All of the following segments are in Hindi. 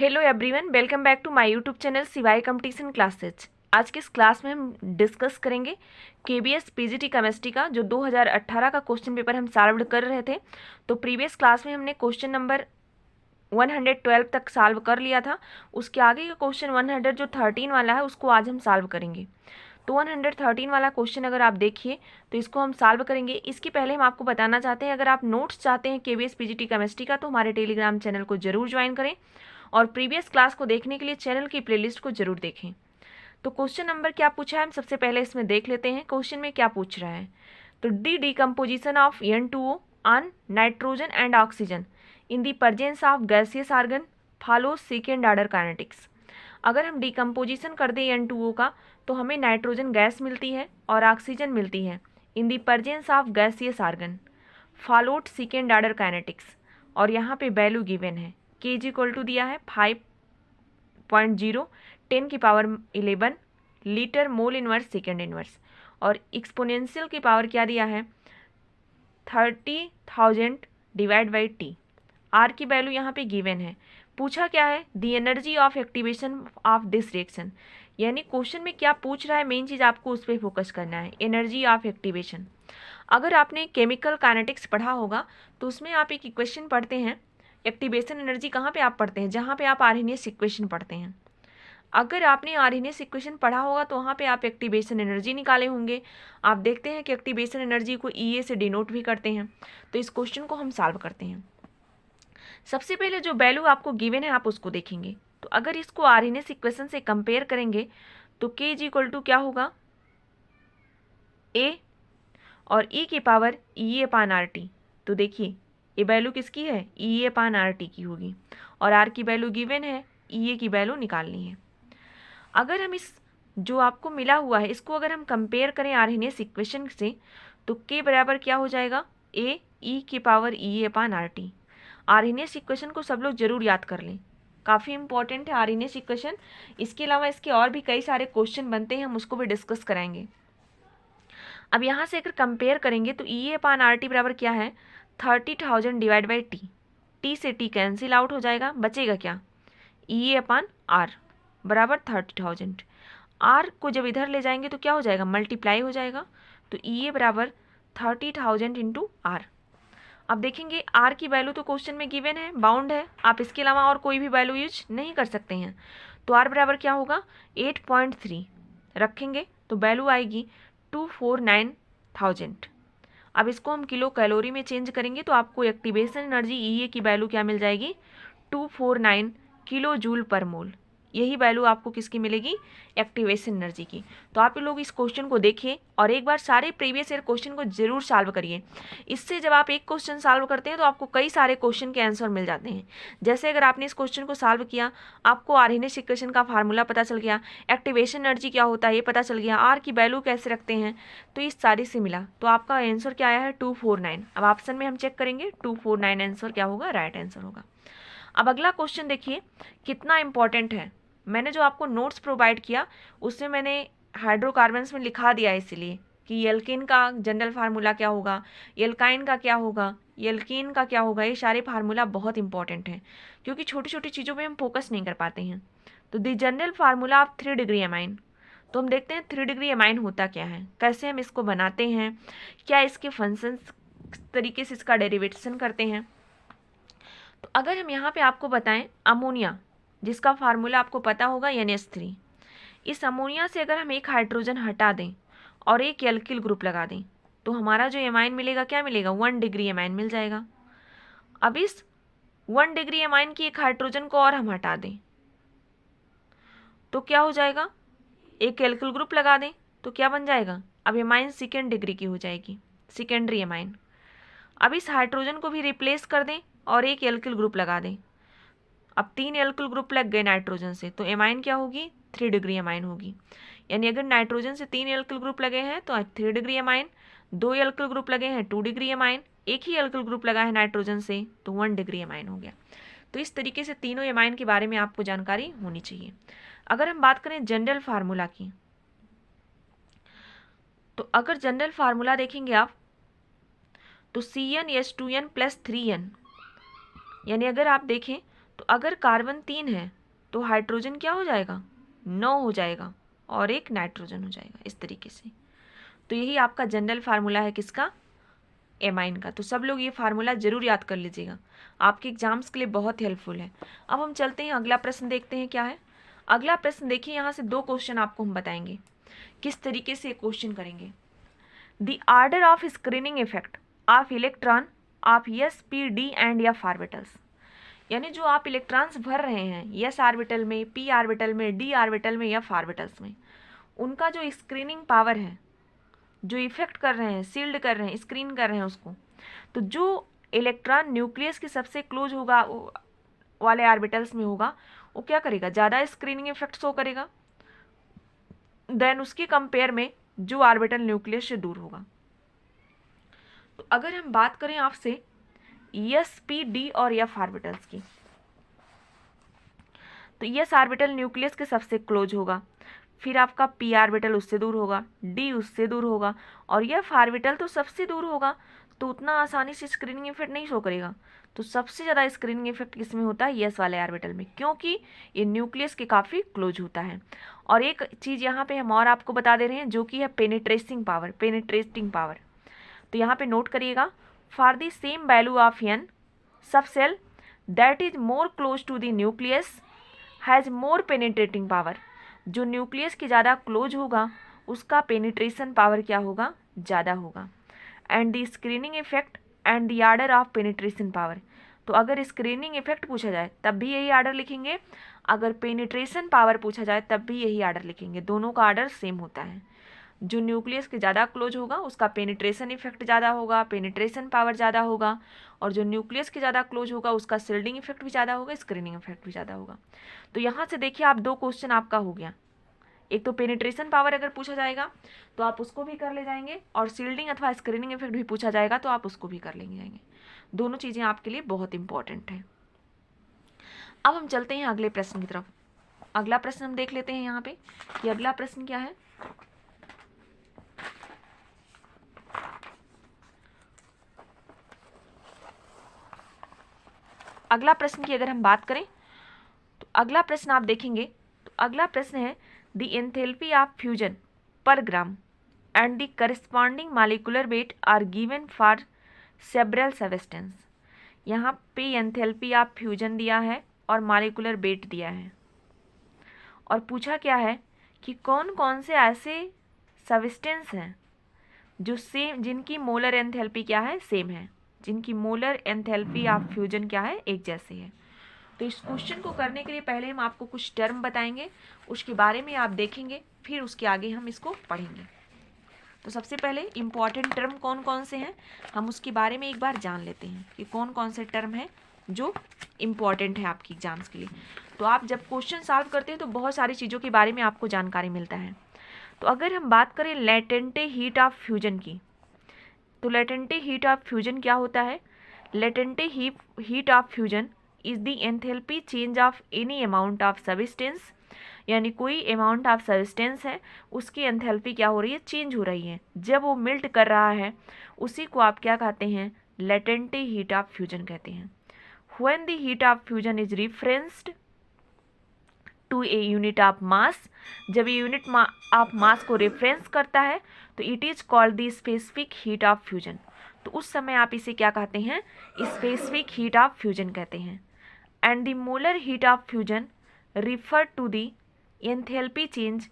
Hello everyone, welcome back to my YouTube channel सिवाई कंपटीशन क्लासेज। आज के इस क्लास में हम डिस्कस करेंगे केबीएस पीजीटी केमिस्ट्री का जो 2018 का क्वेश्चन पेपर हम सॉल्व कर रहे थे। तो प्रीवियस क्लास में हमने क्वेश्चन नंबर 112 तक सॉल्व कर लिया था। उसके आगे का क्वेश्चन 100 जो 13 वाला है उसको आज हम सॉल्व करेंगे। तो 113 वाला क्वेश्चन अगर आप देखिए तो इसको हम सॉल्व करेंगे। इसके पहले हम आपको बताना चाहते हैं, अगर आप नोट्स चाहते हैं केबीएस पीजीटी केमिस्ट्री का तो हमारे टेलीग्राम चैनल को जरूर ज्वाइन करें और प्रीवियस क्लास को देखने के लिए चैनल की प्लेलिस्ट को जरूर देखें। तो क्वेश्चन नंबर क्या पूछा है हम सबसे पहले इसमें देख लेते हैं। क्वेश्चन में क्या पूछ रहा है, तो the decomposition of N2O on nitrogen and oxygen in the presence of gaseous argon follow second order kinetics. अगर हम डिकम्पोजिशन कर दें N2O का तो हमें नाइट्रोजन गैस मिलती है और ऑक्सीजन मिलती है in the presence of gaseous argon followed second order kinetics. और यहाँ पे वैल्यू गिवन है, के जी इक्वल टू दिया है 5.0 10 की power 11 litre mole inverse second inverse, और एक्सपोनेंशियल की पावर क्या दिया है 30,000 डिवाइड बाई टी। आर की वैल्यू यहाँ पे गिवन है। पूछा क्या है, the energy of activation of this reaction, यानी क्वेश्चन में क्या पूछ रहा है, मेन चीज़ आपको उस पर फोकस करना है, एनर्जी ऑफ एक्टिवेशन। अगर आपने केमिकल काइनेटिक्स पढ़ा होगा तो उसमें आप एक इक्वेशन पढ़ते हैं, एक्टिवेशन एनर्जी कहाँ पे आप पढ़ते हैं, जहाँ पे आप आर्हेनियस इक्वेशन पढ़ते हैं। अगर आपने आर्हेनियस इक्वेशन पढ़ा होगा तो वहाँ पे आप एक्टिवेशन एनर्जी निकाले होंगे। आप देखते हैं कि एक्टिवेशन एनर्जी को ई से डिनोट भी करते हैं। तो इस क्वेश्चन को हम सॉल्व करते हैं। सबसे पहले जो वैल्यू आपको गिवन है आप उसको देखेंगे। तो अगर इसको आर्हेनियस इक्वेशन से कंपेयर करेंगे तो के जी इक्वल टू क्या होगा ए और ई की पावर ई अपान आर टी। तो देखिए ये वैल्यू किसकी है, ई अपान आर टी की होगी, और आर की वैल्यू गिवन है, ई की वैल्यू निकालनी है। अगर हम इस जो आपको मिला हुआ है इसको अगर हम कंपेयर करें आर्हेनियस इक्वेशन से तो के बराबर क्या हो जाएगा, ए ई की पावर ई upon R T. Arrhenius equation को सब लोग जरूर याद कर लें, काफ़ी इंपॉर्टेंट है आर्हेनियस इक्वेशन। इसके अलावा इसके और भी कई सारे क्वेश्चन बनते हैं, हम उसको भी डिस्कस कराएंगे। अब यहाँ से अगर कंपेयर करेंगे तो ई अपान आर टी बराबर क्या है 30,000 डिवाइड बाई टी। टी से टी कैंसिल आउट हो जाएगा, बचेगा क्या, ई अपान आर बराबर 30,000। आर को जब इधर ले जाएंगे तो क्या हो जाएगा, मल्टीप्लाई हो जाएगा। तो ई बराबर 30,000 इंटू आर। अब देखेंगे आर की वैल्यू तो क्वेश्चन में गिवन है, बाउंड है, आप इसके अलावा और कोई भी वैल्यू यूज नहीं कर सकते हैं। तो आर बराबर क्या होगा 8.3 रखेंगे तो वैल्यू आएगी 249,000। अब इसको हम किलो कैलोरी में चेंज करेंगे तो आपको एक्टिवेशन एनर्जी ई की वैल्यू क्या मिल जाएगी 249 किलो जूल पर मोल। यही वैल्यू आपको किसकी मिलेगी, एक्टिवेशन एनर्जी की। तो आप लोग इस क्वेश्चन को देखिए और एक बार सारे प्रीवियस ईयर क्वेश्चन को जरूर सॉल्व करिए। इससे जब आप एक क्वेश्चन सॉल्व करते हैं तो आपको कई सारे क्वेश्चन के आंसर मिल जाते हैं। जैसे अगर आपने इस क्वेश्चन को सॉल्व किया, आपको आर्हेनियस इक्वेशन का फार्मूला पता चल गया, एक्टिवेशन एनर्जी क्या होता है ये पता चल गया, आर की वैल्यू कैसे रखते हैं, तो इस सारी से मिला, तो आपका आंसर क्या आया है 249। अब ऑप्शन में हम चेक करेंगे 249 आंसर क्या होगा, राइट आंसर होगा। अब अगला क्वेश्चन देखिए कितना इंपॉर्टेंट है। मैंने जो आपको नोट्स प्रोवाइड किया उसमें मैंने हाइड्रोकार्बन्स में लिखा दिया है, इसलिए कि एल्केन का जनरल फार्मूला क्या होगा, एल्काइन का क्या होगा, एल्कीन का क्या होगा, ये सारे फार्मूला बहुत इंपॉर्टेंट हैं क्योंकि छोटी छोटी चीज़ों पे हम फोकस नहीं कर पाते हैं। तो the general formula of 3 degree amine, तो हम देखते हैं 3 डिग्री एमाइन होता क्या है, कैसे हम इसको बनाते हैं, क्या इसके फंक्शंस तरीके से इसका डेरिवेशन करते हैं। तो अगर हम यहाँ पे आपको बताएं अमोनिया, जिसका फार्मूला आपको पता होगा NH3, इस अमोनिया से अगर हम एक हाइड्रोजन हटा दें और एक एल्किल ग्रुप लगा दें तो हमारा जो एमाइन मिलेगा क्या मिलेगा 1 डिग्री एमाइन मिल जाएगा। अब इस 1 डिग्री एमाइन की एक हाइड्रोजन को और हम हटा दें तो क्या हो जाएगा, एक एल्किल ग्रुप लगा दें तो क्या बन जाएगा, अब एमाइन सेकेंड डिग्री की हो जाएगी, सेकेंडरी एमाइन। अब इस हाइड्रोजन को भी रिप्लेस कर दें और एक एल्किल ग्रुप लगा दें, अब 3 एल्किल ग्रुप लग गए नाइट्रोजन से तो एमाइन क्या होगी 3 डिग्री एमाइन होगी। यानी अगर नाइट्रोजन से 3 एल्किल ग्रुप लगे हैं तो 3 डिग्री एमाइन, 2 एल्किल ग्रुप लगे हैं 2 डिग्री एमाइन, एक ही एल्किल ग्रुप लगा है नाइट्रोजन से तो 1 डिग्री एमाइन हो गया। तो इस तरीके से तीनों एमाइन के बारे में आपको जानकारी होनी चाहिए। अगर हम बात करें जनरल फार्मूला की, तो अगर जनरल फार्मूला देखेंगे आप तो CnH2n + 3n, यानी अगर आप देखें तो अगर कार्बन 3 है तो हाइड्रोजन क्या हो जाएगा, 9 हो जाएगा और एक नाइट्रोजन हो जाएगा, इस तरीके से। तो यही आपका जनरल फार्मूला है किसका, एमाइन का। तो सब लोग ये फार्मूला जरूर याद कर लीजिएगा, आपके एग्जाम्स के लिए बहुत हेल्पफुल है। अब हम चलते हैं अगला प्रश्न देखते हैं क्या है। अगला प्रश्न देखिए, यहाँ से 2 क्वेश्चन आपको हम बताएंगे किस तरीके से क्वेश्चन करेंगे। The order of screening effect of electron of S P D and F orbitals, यानी जो आप इलेक्ट्रॉन्स भर रहे हैं एस ऑर्बिटल में, पी ऑर्बिटल में, डी ऑर्बिटल में, एफ ऑर्बिटल्स में, उनका जो स्क्रीनिंग पावर है, जो इफेक्ट कर रहे हैं, सील्ड कर रहे हैं, स्क्रीन कर रहे हैं उसको, तो जो इलेक्ट्रॉन न्यूक्लियस के सबसे क्लोज होगा वाले ऑर्बिटल्स में होगा, वो क्या करेगा, ज़्यादा स्क्रीनिंग इफेक्ट शो करेगा देन उसके कंपेयर में जो ऑर्बिटल न्यूक्लियस से दूर होगा। तो अगर हम बात करें आपसे एस पी डी और एफ ऑर्बिटल्स की, तो एस ऑर्बिटल न्यूक्लियस के सबसे क्लोज होगा, फिर आपका पी ऑर्बिटल उससे दूर होगा, डी उससे दूर होगा, और एफ ऑर्बिटल तो सबसे दूर होगा, तो उतना आसानी से स्क्रीनिंग इफेक्ट नहीं शो करेगा। तो सबसे ज़्यादा स्क्रीनिंग इफेक्ट किसमें होता है, एस वाले ऑर्बिटल में, क्योंकि ये न्यूक्लियस के काफ़ी क्लोज होता है। और एक चीज़ यहाँ पे हम और आपको बता दे रहे हैं जो कि है पेनिट्रेटिंग पावर। तो यहाँ पे नोट करिएगा, for the same value of n subshell that is more close to the nucleus has more penetrating power. जो न्यूक्लियस के ज़्यादा क्लोज होगा उसका पेनिट्रेशन पावर क्या होगा, ज़्यादा होगा। And the screening effect and the order of penetration power, तो अगर स्क्रीनिंग इफेक्ट पूछा जाए तब भी यही आर्डर लिखेंगे, अगर पेनिट्रेशन पावर पूछा जाए तब भी यही आर्डर लिखेंगे, दोनों का आर्डर सेम होता है। जो न्यूक्लियस के ज़्यादा क्लोज होगा उसका पेनिट्रेशन इफेक्ट ज़्यादा होगा, पेनिट्रेशन पावर ज़्यादा होगा, और जो न्यूक्लियस के ज़्यादा क्लोज होगा उसका शिल्डिंग इफेक्ट भी ज़्यादा होगा, स्क्रीनिंग इफेक्ट भी ज़्यादा होगा। तो यहाँ से देखिए आप 2 क्वेश्चन आपका हो गया, एक तो पेनिट्रेशन पावर अगर पूछा जाएगा तो आप उसको भी कर ले जाएंगे, और शिल्डिंग अथवा स्क्रीनिंग इफेक्ट भी पूछा जाएगा तो आप उसको भी कर लेंगे जाएंगे। दोनों चीज़ें आपके लिए बहुत इंपॉर्टेंट है। अब हम चलते हैं अगले प्रश्न की तरफ। अगला प्रश्न हम देख लेते हैं यहाँ पे कि अगला प्रश्न क्या है। अगला प्रश्न की अगर हम बात करें तो अगला प्रश्न आप देखेंगे, तो अगला प्रश्न है द एंथैल्पी ऑफ फ्यूजन पर gram and the corresponding molecular weight are given for several substance. यहाँ पे एंथैल्पी ऑफ फ्यूजन दिया है और मॉलिक्यूलर वेट दिया है, और पूछा क्या है कि कौन कौन से ऐसे सब्सटेंस हैं जो सेम, जिनकी मोलर एंथैल्पी क्या है, सेम है, जिनकी मोलर एंथैल्पी ऑफ फ्यूजन क्या है, एक जैसे है। तो इस क्वेश्चन को करने के लिए पहले हम आपको कुछ टर्म बताएंगे, उसके बारे में आप देखेंगे, फिर उसके आगे हम इसको पढ़ेंगे। तो सबसे पहले इम्पॉर्टेंट टर्म कौन कौन से हैं हम उसके बारे में एक बार जान लेते हैं कि कौन कौन से टर्म हैं जो इम्पॉर्टेंट है आपकी एग्जाम्स के लिए। तो आप जब क्वेश्चन सॉल्व करते हैं तो बहुत सारी चीज़ों के बारे में आपको जानकारी मिलता है। तो अगर हम बात करें लेटेंटे हीट ऑफ फ्यूजन की, तो लेटेंटे हीट ऑफ फ्यूजन क्या होता है। Latent heat of fusion is the enthalpy change of any amount of substance, यानी कोई अमाउंट ऑफ सब्सटेंस है उसकी एंथैल्पी क्या हो रही है, चेंज हो रही है, जब वो मेल्ट कर रहा है उसी को आप क्या कहते हैं, लेटेंटे हीट ऑफ फ्यूजन कहते हैं। When the heat of fusion is referenced to a unit of mass, जब ये यूनिट ऑफ मास को रेफरेंस करता है तो it is called the specific heat of fusion. तो उस समय आप इसे क्या कहते हैं, स्पेसिफिक हीट ऑफ फ्यूजन कहते हैं। And the molar heat of fusion refer to the enthalpy change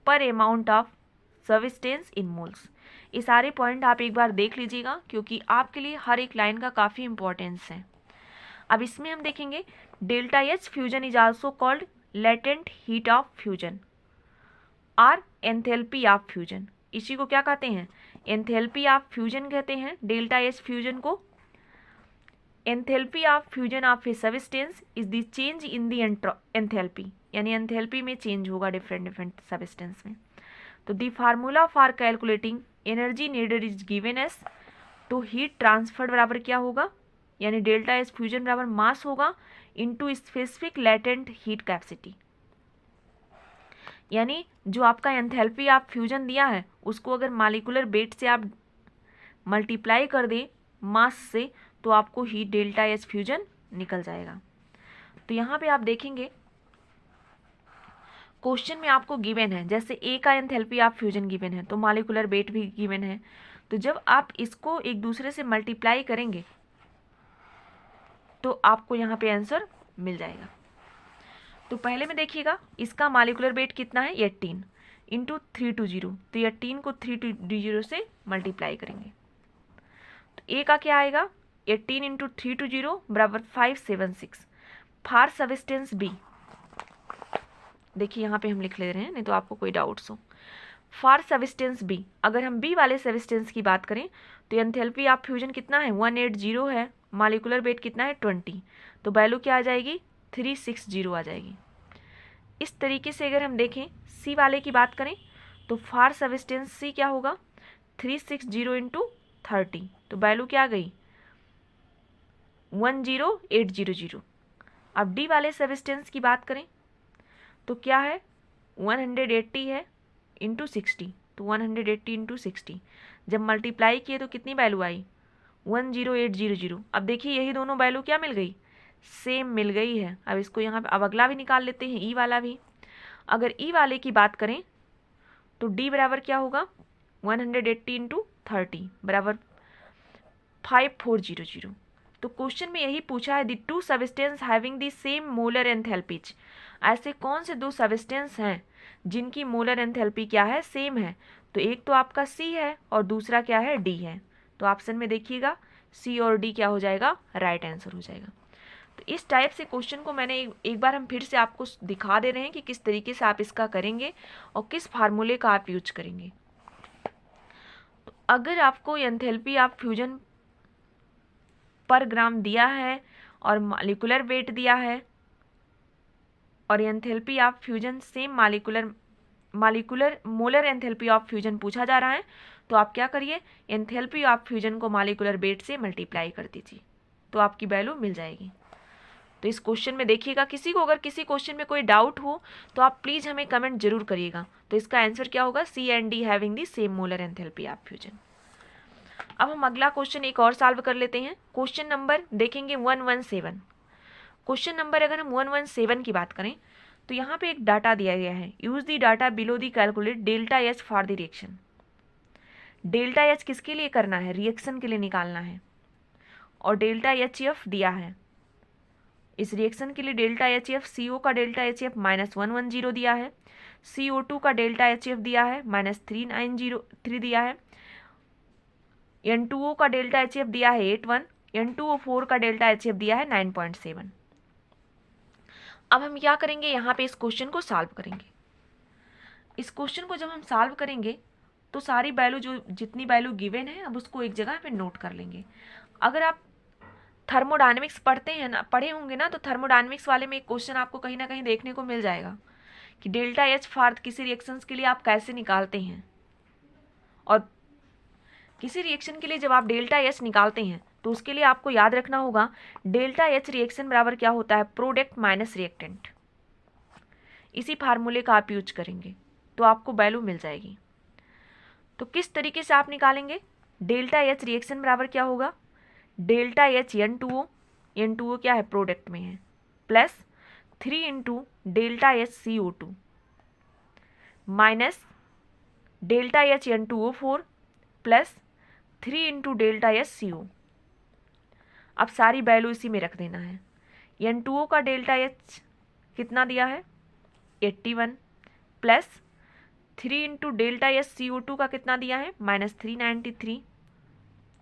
per amount of substance in moles. ये सारे पॉइंट आप एक बार देख लीजिएगा क्योंकि आपके लिए हर एक लाइन का काफ़ी इंपॉर्टेंस है। अब इसमें हम देखेंगे delta H fusion is also called latent heat of fusion और एंथैल्पी ऑफ फ्यूजन। इसी को क्या कहते हैं, एंथैल्पी ऑफ फ्यूजन कहते हैं डेल्टा एच फ्यूजन को। Enthalpy of fusion of a substance is the change in the enthalpy, यानी एंथैल्पी में चेंज होगा डिफरेंट सब्सटेंस में। तो the formula for calculating energy needed is given S, तो हीट ट्रांसफर बराबर क्या होगा, यानी डेल्टा एच फ्यूजन बराबर मास होगा into specific latent heat capacity, यानी जो आपका एंथैल्पी ऑफ फ्यूजन दिया है उसको अगर मॉलिक्यूलर वेट से आप मल्टीप्लाई कर दें मास से तो आपको हीट डेल्टा एच फ्यूजन निकल जाएगा। तो यहाँ पे आप देखेंगे क्वेश्चन में आपको गिवन है, जैसे ए का एंथैल्पी ऑफ फ्यूजन गिवन है तो मॉलिक्यूलर वेट भी गिवन है। तो जब आप इसको एक दूसरे से मल्टीप्लाई करेंगे तो आपको यहाँ पे आंसर मिल जाएगा। तो पहले में देखिएगा इसका मॉलिक्यूलर वेट कितना है 18 इंटू 320, तो 18 को 320 से मल्टीप्लाई करेंगे तो ए का क्या आएगा 18 इंटू 320 बराबर 576। फॉर सब्सटेंस बी, देखिए यहाँ पे हम लिख ले रहे हैं नहीं तो आपको कोई डाउट्स हो। फॉर सब्सटेंस बी, अगर हम बी वाले सब्सटेंस की बात करें तो एंथैल्पी ऑफ फ्यूजन कितना है 180 है, मॉलिक्यूलर वेट कितना है 20, तो वैल्यू क्या आ जाएगी 360 आ जाएगी। इस तरीके से अगर हम देखें सी वाले की बात करें तो फॉर सब्सटेंस सी क्या होगा 360 इंटू 30, तो वैल्यू क्या आ गई 10800। अब डी वाले सब्सटेंस की बात करें तो क्या है 180 है इंटू 60, तो 180 इंटू 60 जब मल्टीप्लाई किए तो कितनी वैल्यू आई 10800। अब देखिए यही दोनों वैल्यू क्या मिल गई सेम मिल गई है। अब इसको यहाँ पे अब अगला भी निकाल लेते हैं ई वाला भी। अगर ई वाले की बात करें तो डी बराबर क्या होगा 180 इंटू 30 बराबर 5400। तो क्वेश्चन में यही पूछा है the two substance having the same molar enthalpies, ऐसे कौन से दो सब्सटेंस हैं जिनकी मोलर एंथैल्पी क्या है सेम है। तो एक तो आपका सी है और दूसरा क्या है डी है। तो ऑप्शन में देखिएगा सी और डी क्या हो जाएगा राइट आंसर हो जाएगा। तो इस टाइप से क्वेश्चन को मैंने एक बार हम फिर से आपको दिखा दे रहे हैं कि किस तरीके से आप इसका करेंगे और किस फार्मूले का आप यूज करेंगे। तो अगर आपको एंथैल्पी ऑफ फ्यूजन पर ग्राम दिया है और मॉलिक्यूलर वेट दिया है और enthalpy of fusion same molecular molar enthalpy of fusion पूछा जा रहा है तो आप क्या करिए एंथैल्पी ऑफ फ्यूजन को मॉलिक्यूलर वेट से मल्टीप्लाई कर दीजिए तो आपकी वैल्यू मिल जाएगी। तो इस क्वेश्चन में देखिएगा किसी को अगर किसी क्वेश्चन में कोई डाउट हो तो आप प्लीज़ हमें कमेंट जरूर करिएगा। तो इसका आंसर क्या होगा C and D having the same molar enthalpy of fusion. अब हम अगला क्वेश्चन एक और सॉल्व कर लेते हैं। क्वेश्चन नंबर देखेंगे 117। क्वेश्चन नंबर अगर हम 117 की बात करें तो यहाँ पे एक डाटा दिया गया है use the data below the calculate delta H for the reaction. Delta H किसके लिए करना है रिएक्शन के लिए निकालना है और डेल्टा एच एफ दिया है इस रिएक्शन के लिए डेल्टा एच एफ सी ओ का डेल्टा एच एफ -110 दिया है, CO2 का डेल्टा एच एफ दिया है -3903 दिया है, N2O का डेल्टा एच एफ दिया है 81, N2O4 का डेल्टा एच एफ दिया है 9.7। अब हम क्या करेंगे यहाँ पे इस क्वेश्चन को सॉल्व करेंगे। इस क्वेश्चन को जब हम सॉल्व करेंगे तो सारी वैल्यू जो जितनी वैल्यू गिवन है अब उसको एक जगह पे नोट कर लेंगे। अगर आप थर्मोडायनेमिक्स पढ़े होंगे ना तो थर्मोडायनेमिक्स वाले में एक क्वेश्चन आपको कहीं ना कहीं देखने को मिल जाएगा कि डेल्टा एच फॉर किसी रिएक्शंस के लिए आप कैसे निकालते हैं। और किसी रिएक्शन के लिए जब आप डेल्टा एच निकालते हैं तो उसके लिए आपको याद रखना होगा डेल्टा एच रिएक्शन बराबर क्या होता है प्रोडक्ट माइनस रिएक्टेंट। इसी फार्मूले का आप यूज करेंगे तो आपको वैल्यू मिल जाएगी। तो किस तरीके से आप निकालेंगे डेल्टा एच रिएक्शन बराबर क्या होगा डेल्टा एच N2O क्या है प्रोडक्ट में है plus 3 into delta H CO2 minus delta H N2O4 plus 3 into delta H CO। अब सारी वैल्यू इसी में रख देना है। N2O का डेल्टा एच कितना दिया है 81 plus 3 into delta H CO2 का कितना दिया है -393,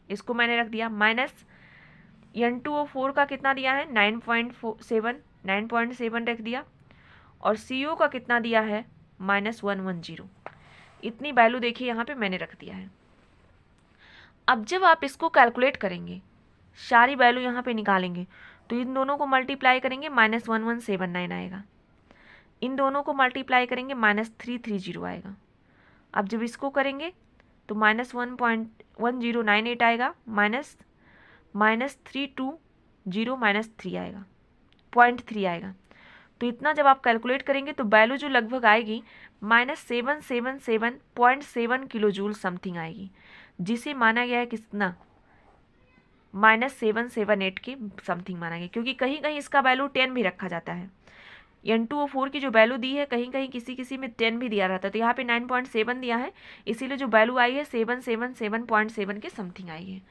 इसको मैंने रख दिया, माइनस N2O4 का कितना दिया है 9.7 रख दिया और CO का कितना दिया है -110। इतनी वैल्यू देखिए यहाँ पे मैंने रख दिया है। अब जब आप इसको कैलकुलेट करेंगे सारी वैल्यू यहाँ पे निकालेंगे तो इन दोनों को मल्टीप्लाई करेंगे -1179 आएगा, इन दोनों को मल्टीप्लाई करेंगे -330 आएगा। अब जब इसको करेंगे तो -1.1098 आएगा -320 आएगा 0.3 आएगा। तो इतना जब आप कैलकुलेट करेंगे तो वैल्यू जो लगभग आएगी -777.7 किलो जूल समथिंग आएगी, जिसे माना गया है कितना -778 के समथिंग माना गया, क्योंकि कहीं कहीं इसका वैल्यू 10 भी रखा जाता है। N2O4 की जो वैल्यू दी है कहीं कहीं किसी किसी में 10 भी दिया रहता है, तो यहाँ पे 9.7 दिया है, इसीलिए जो वैल्यू आई है 777.7 के समथिंग आई है।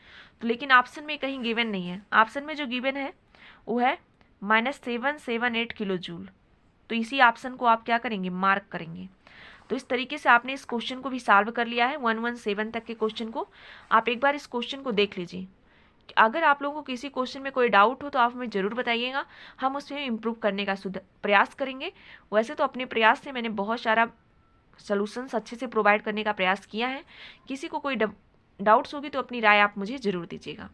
तो लेकिन ऑप्शन में कहीं गिवन नहीं है, ऑप्शन में जो गिवन है वो है -778 किलो जूल। तो इसी ऑप्शन को आप क्या करेंगे, मार्क करेंगे। तो इस तरीके से आपने इस क्वेश्चन को भी सॉल्व कर लिया है, 117 तक के क्वेश्चन को। आप एक बार इस क्वेश्चन को देख लीजिए। अगर आप लोगों को किसी क्वेश्चन में कोई डाउट हो तो आप हमें ज़रूर बताइएगा, हम उसमें इम्प्रूव करने का प्रयास करेंगे। वैसे तो अपने प्रयास से मैंने बहुत सारा सॉल्यूशंस अच्छे से प्रोवाइड करने का प्रयास किया है। किसी को कोई डाउट्स होगी तो अपनी राय आप मुझे ज़रूर दीजिएगा।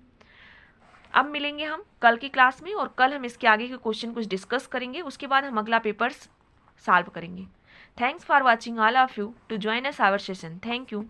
अब मिलेंगे हम कल की क्लास में, और कल हम इसके आगे के क्वेश्चन कुछ डिस्कस करेंगे, उसके बाद हम अगला पेपर सॉल्व करेंगे। Thanks for watching all of you to join us our session. Thank you.